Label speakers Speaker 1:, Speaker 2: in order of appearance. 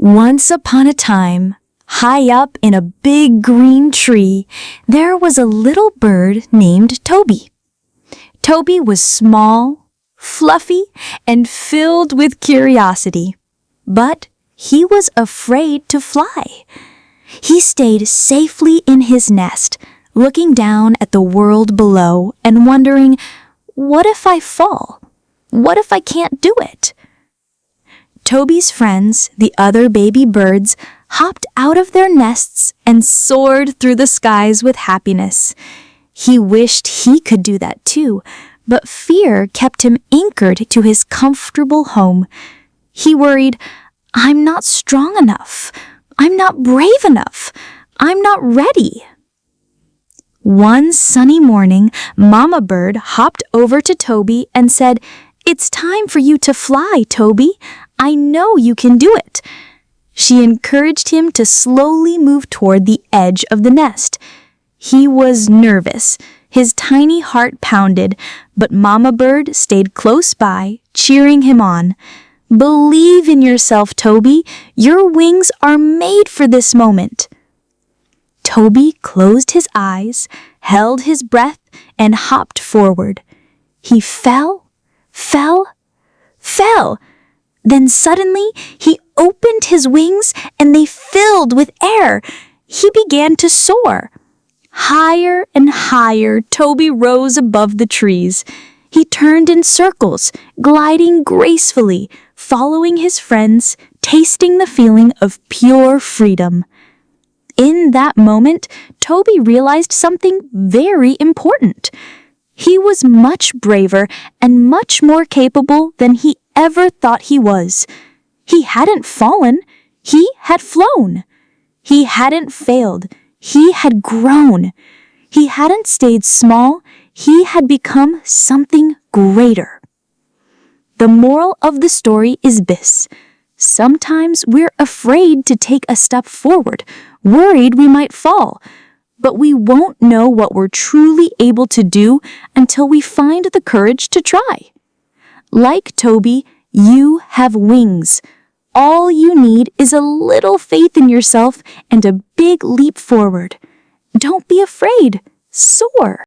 Speaker 1: Once upon a time, high up in a big green tree, there was a little bird named Toby. Toby was small, fluffy, and filled with curiosity. But he was afraid to fly. He stayed safely in his nest, looking down at the world below and wondering, what if I fall? What if I can't do it? Toby's friends, the other baby birds, hopped out of their nests and soared through the skies with happiness. He wished he could do that too, but fear kept him anchored to his comfortable home. He worried, I'm not strong enough. I'm not brave enough. I'm not ready. One sunny morning, Mama Bird hopped over to Toby and said, It's time for you to fly, Toby. I know you can do it. She encouraged him to slowly move toward the edge of the nest. He was nervous. His tiny heart pounded, but Mama Bird stayed close by, cheering him on. Believe in yourself, Toby. Your wings are made for this moment. Toby closed his eyes, held his breath, and hopped forward. He fell. Then suddenly, he opened his wings and they filled with air. He began to soar. Higher and higher, Toby rose above the trees. He turned in circles, gliding gracefully, following his friends, tasting the feeling of pure freedom. In that moment, Toby realized something very important. He was much braver and much more capable than he ever thought he was. He hadn't fallen. He had flown. He hadn't failed. He had grown. He hadn't stayed small. He had become something greater. The moral of the story is this. Sometimes we're afraid to take a step forward, worried we might fall. But we won't know what we're truly able to do until we find the courage to try. Like Toby, you have wings. All you need is a little faith in yourself and a big leap forward. Don't be afraid. Soar.